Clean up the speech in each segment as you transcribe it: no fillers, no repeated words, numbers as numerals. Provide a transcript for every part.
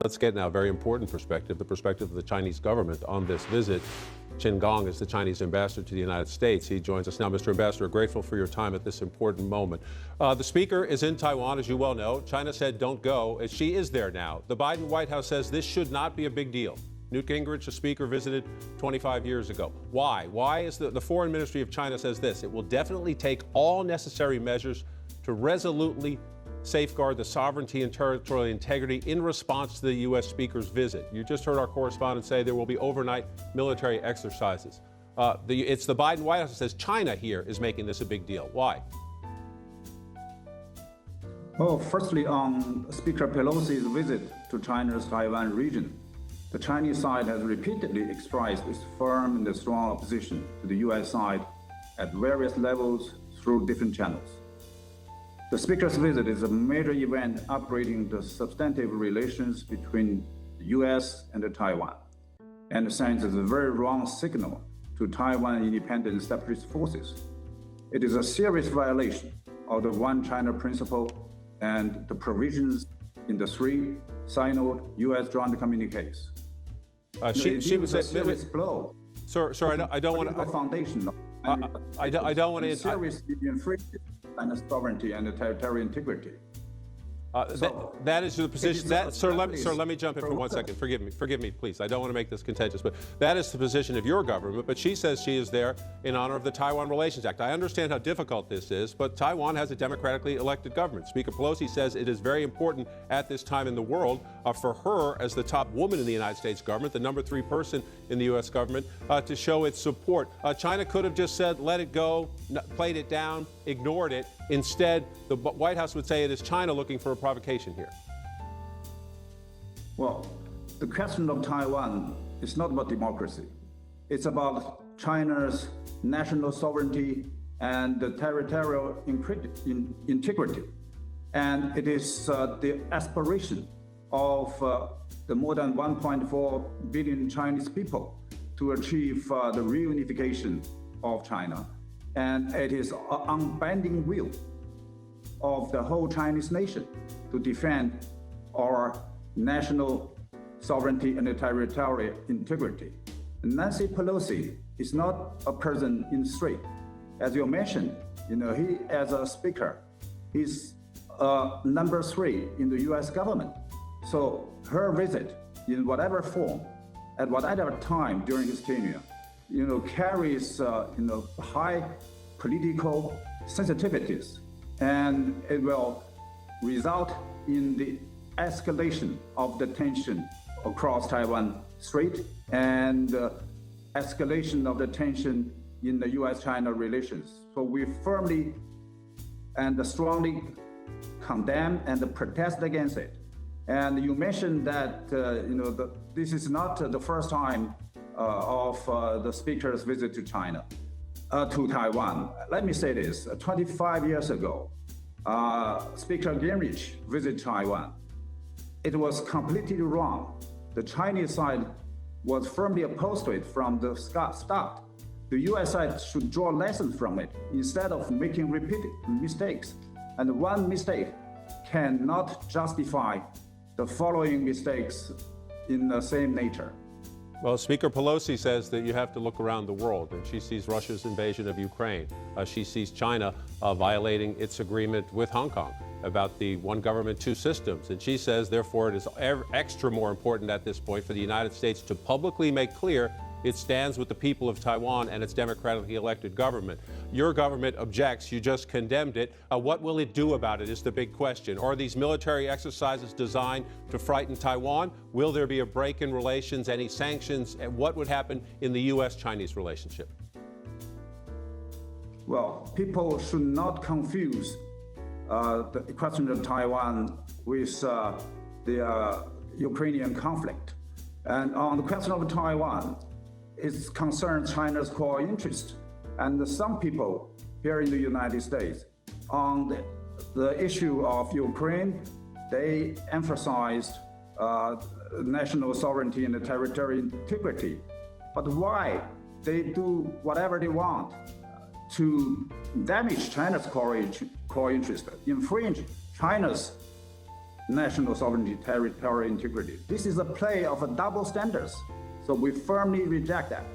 Let's get now a very important perspective, the perspective of the Chinese government on this visit. Qin Gong is the Chinese ambassador to the United States. He joins us now. Mr. Ambassador, grateful for your time at this important moment. The speaker is in Taiwan, as you well know. China said don't go. She is there now. The Biden White House says this should not be a big deal. Newt Gingrich, the speaker, visited 25 years ago. Why? Why is the Foreign Ministry of China says this? It will definitely take all necessary measures to resolutely safeguard the sovereignty and territorial integrity in response to the U.S. speaker's visit. You just heard our correspondent say there will be overnight military exercises. It's the Biden White House that says China here is making this a big deal. Why? Well, firstly, on Speaker Pelosi's visit to China's Taiwan region, the Chinese side has repeatedly expressed its firm and strong opposition to the U.S. side at various levels through different channels. The Speaker's visit is a major event upgrading the substantive relations between the U.S. and Taiwan, and sends a very wrong signal to Taiwan independent separatist forces. It is a serious violation of the One China principle and the provisions in the three signed U.S. joint communiques. She was a serious blow. Sir, I don't want to. Foundation. I don't want to. Seriously infringe China's sovereignty and territorial integrity. That is the position. Sir, let me jump in for 1 second. Forgive me, please. I don't want to make this contentious, but that is the position of your government. But she says she is there in honor of the Taiwan Relations Act. I understand how difficult this is, but Taiwan has a democratically elected government. Speaker Pelosi says it is very important at this time in the world for her, as the top woman in the United States government, the number 3 person in the U.S. government, to show its support. China could have just said, let it go, played it down, ignored it. Instead, the White House would say it is China looking for a provocation here. Well, the question of Taiwan is not about democracy. It's about China's national sovereignty and the territorial integrity. And it is the aspiration of the more than 1.4 billion Chinese people to achieve the reunification of China. And it is an unbending will of the whole Chinese nation to defend our national sovereignty and territorial integrity. Nancy Pelosi is not a person in the street. As you mentioned, he, as a speaker, he's number 3 in the U.S. government. So her visit, in whatever form, at whatever time during his tenure, carries high political sensitivities, and it will result in the escalation of the tension across Taiwan Strait and escalation of the tension in the U.S.-China relations. So we firmly and strongly condemn and protest against it. And you mentioned that this is not the first time of the speaker's visit to to Taiwan. Let me say this: 25 years ago, Speaker Gingrich visited Taiwan. It was completely wrong. The Chinese side was firmly opposed to it from the start. The U.S. side should draw lessons from it instead of making repeated mistakes. And one mistake cannot justify the following mistakes in the same nature. Well, Speaker Pelosi says that you have to look around the world, and she sees Russia's invasion of Ukraine. She sees China violating its agreement with Hong Kong about the one government, two systems. And she says, therefore, it is extra more important at this point for the United States to publicly make clear it stands with the people of Taiwan and its democratically elected government. Your government objects. You just condemned it. What will it do about it is the big question. Are these military exercises designed to frighten Taiwan? Will there be a break in relations, any sanctions? And what would happen in the U.S.-Chinese relationship? Well, people should not confuse the question of Taiwan with the Ukrainian conflict. And on the question of Taiwan, it concerns China's core interest. And some people here in the United States, on the issue of Ukraine, they emphasized national sovereignty and territorial integrity. But why they do whatever they want to damage China's core interest, infringe China's national sovereignty, territorial integrity. This is a play of a double standards. So we firmly reject that.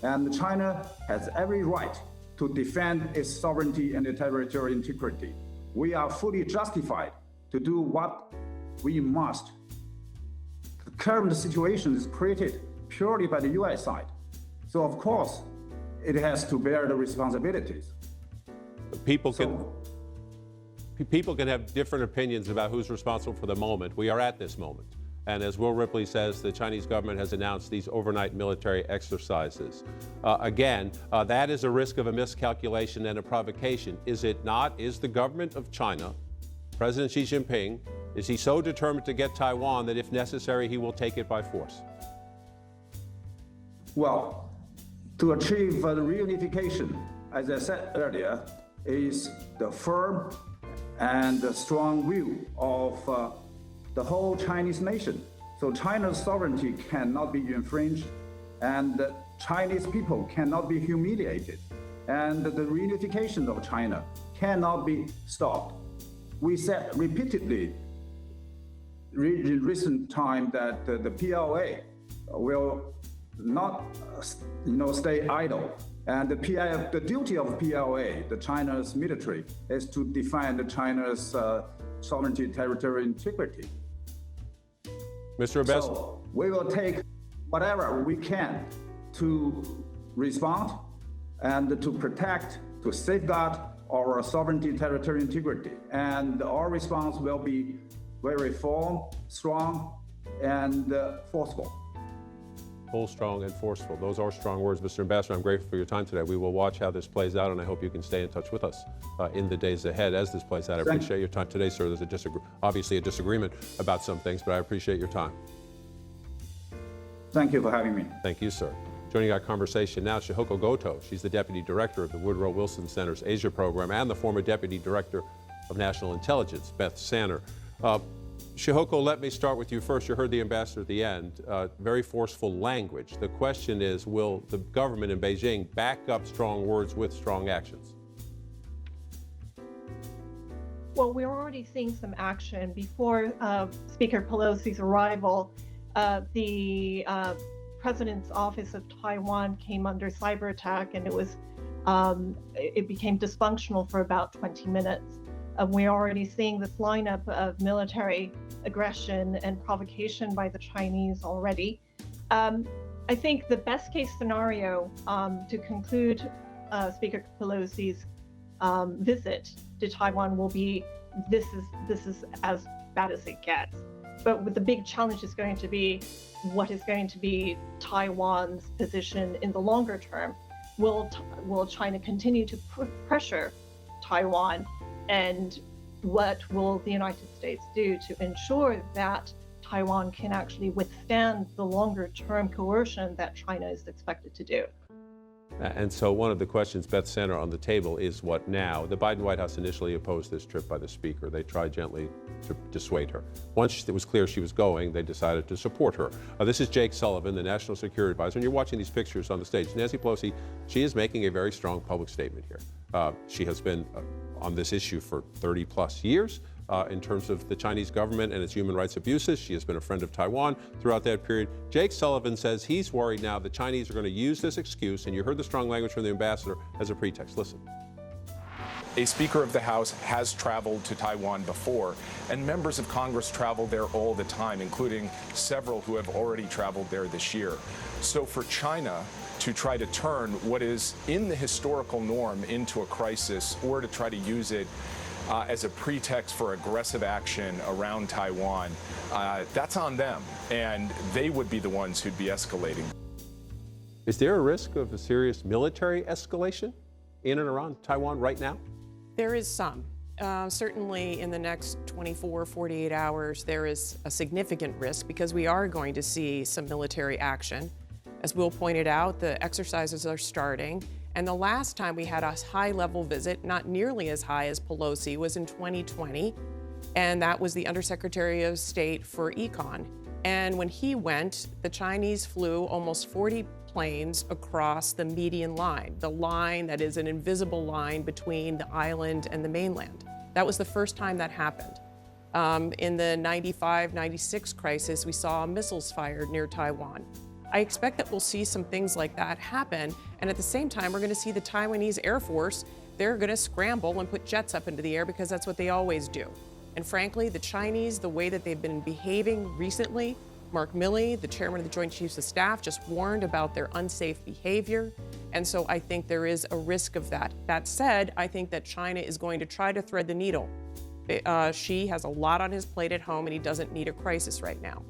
And China has every right to defend its sovereignty and territorial integrity. We are fully justified to do what we must. The current situation is created purely by the US side. So of course, it has to bear the responsibilities. People can have different opinions about who's responsible for the moment. We are at this moment. And as Will Ripley says, the Chinese government has announced these overnight military exercises. Again, that is a risk of a miscalculation and a provocation. Is it not? Is the government of China, President Xi Jinping, is he so determined to get Taiwan that if necessary, he will take it by force? Well, to achieve the reunification, as I said earlier, is the firm and the strong view of the whole Chinese nation. So China's sovereignty cannot be infringed, and the Chinese people cannot be humiliated, and the reunification of China cannot be stopped. We said repeatedly in recent time that the PLA will not stay idle. And the duty of PLA, the China's military, is to defend China's sovereignty, territorial integrity. Mr. Ambassador. So we will take whatever we can to respond and to protect, to safeguard our sovereignty, territorial integrity. And our response will be very firm, strong, and forceful. Full, strong, and forceful. Those are strong words, Mr. Ambassador. I'm grateful for your time today. We will watch how this plays out, and I hope you can stay in touch with us in the days ahead as this plays out. I appreciate your time today, sir. There's obviously a disagreement about some things, but I appreciate your time. Thank you for having me. Thank you, sir. Joining our conversation now, Shihoko Goto. She's the Deputy Director of the Woodrow Wilson Center's Asia Program and the former Deputy Director of National Intelligence, Beth Sanner. Shihoko, let me start with you first. You heard the ambassador at the end. Very forceful language. The question is, will the government in Beijing back up strong words with strong actions? Well, we're already seeing some action. Before Speaker Pelosi's arrival, the President's Office of Taiwan came under cyber attack, and it became dysfunctional for about 20 minutes. We're already seeing this lineup of military aggression and provocation by the Chinese already. I think the best case scenario to conclude Speaker Pelosi's visit to Taiwan will be this is as bad as it gets. But the big challenge is going to be what is going to be Taiwan's position in the longer term. Will China continue to pressure Taiwan? And what will the United States do to ensure that Taiwan can actually withstand the longer-term coercion that China is expected to do? And so one of the questions, Beth Sanner, on the table is what now? The Biden White House initially opposed this trip by the speaker. They tried gently to dissuade her. Once it was clear she was going, they decided to support her. This is Jake Sullivan, the National Security Advisor, and you're watching these pictures on the stage. Nancy Pelosi, she is making a very strong public statement here. She has been on this issue for 30 plus years in terms of the Chinese government and its human rights abuses. She has been a friend of Taiwan throughout that period. Jake Sullivan says he's worried now the Chinese are going to use this excuse, and you heard the strong language from the ambassador, as a pretext. Listen. A Speaker of the House has traveled to Taiwan before, and members of Congress travel there all the time, including several who have already traveled there this year. So for China to try to turn what is in the historical norm into a crisis, or to try to use it as a pretext for aggressive action around Taiwan, that's on them, and they would be the ones who'd be escalating. Is there a risk of a serious military escalation in and around Taiwan right now? There is some. Certainly in the next 24, 48 hours, there is a significant risk because we are going to see some military action. As Will pointed out, the exercises are starting. And the last time we had a high-level visit, not nearly as high as Pelosi, was in 2020. And that was the Undersecretary of State for Econ. And when he went, the Chinese flew almost 40 planes across the median line, the line that is an invisible line between the island and the mainland. That was the first time that happened. In the 95, 96 crisis, we saw missiles fired near Taiwan. I expect that we'll see some things like that happen. And at the same time, we're going to see the Taiwanese Air Force, they're going to scramble and put jets up into the air because that's what they always do. And frankly, the Chinese, the way that they've been behaving recently, Mark Milley, the chairman of the Joint Chiefs of Staff, just warned about their unsafe behavior. And so I think there is a risk of that. That said, I think that China is going to try to thread the needle. Xi has a lot on his plate at home, and he doesn't need a crisis right now.